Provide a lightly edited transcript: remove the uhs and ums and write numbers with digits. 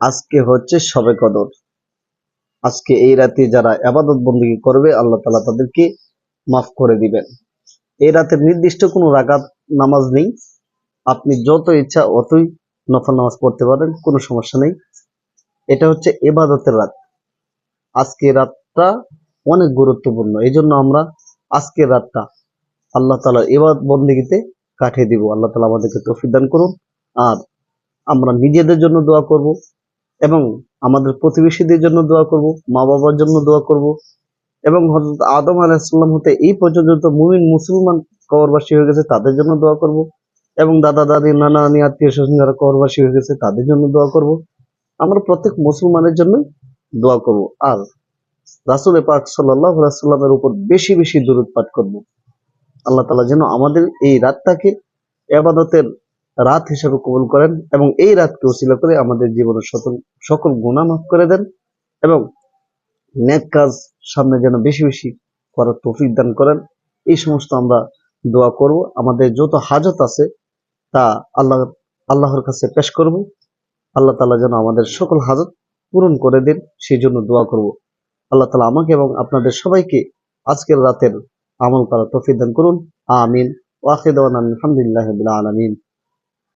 আজকে হচ্ছে শবে কদর। আজকে এই রাতে যারা ইবাদত বন্দেগী করবে আল্লাহ তাআলা তাদেরকে মাফ করে দিবেন। এই রাতের নির্দিষ্ট কোনো রাকাত নামাজ নেই, আপনি যত ইচ্ছা অতই নফল নামাজ পড়তে পারেন, কোনো সমস্যা নেই। এটা হচ্ছে ইবাদতের রাত। আজকের রাতটা অনেক গুরুত্বপূর্ণ, এই জন্য আমরা আজকের রাতটা আল্লাহ তাআলার ইবাদত বন্দেগীতে কাটিয়ে দিব। আল্লাহ তাআলা আমাদেরকে তৌফিক দান করুন। আর আমরা নিজেদের জন্য দোয়া করব এবং আমাদের প্রতিবেশীদের জন্য দোয়া করব, মা বাবার জন্য দোয়া করব এবং হযরত আদম আলাইহিস সালাম হতে এই পর্যন্ত মুমিন মুসলমান কবরবাসী হয়ে গেছে তাদের জন্য দোয়া করব এবং দাদা দাদি নানা নানি আত্মীয় স্বজন যারা কবরবাসী হয়ে গেছে তাদের জন্য দোয়া করব। আমরা প্রত্যেক মুসলমানের জন্য দোয়া করব আর রাসূল পাক সাল্লাল্লাহু আলাইহি সাল্লামের উপর বেশি বেশি দরুদ পাঠ করব। আল্লাহ তাআলা যেন আমাদের এই রাতটাকে ইবাদতের রাত হিসেবে কবুল করেন এবং এই রাতকে ওসিলা করে আমাদের জীবনের সকল গুনাহ মাফ করে দেন এবং নেক কাজ সামনে যেন বেশি বেশি করার তৌফিক দান করেন। এই সমস্ত আমরা দোয়া করব। আমাদের যত হাজত আছে তা আল্লাহর কাছে পেশ করব। আল্লাহ তাআলা যেন আমাদের সকল হাজত পূরণ করে দেন, সেই জন্য দোয়া করব। আল্লাহ তাআলা আমাকে এবং আপনাদের সবাইকে আজকের রাতের আমল করার তৌফিক দান করুন। আমিন। ওয়া আখিরু দাওয়ানা আলহামদুলিল্লাহি রাব্বিল আলামিন।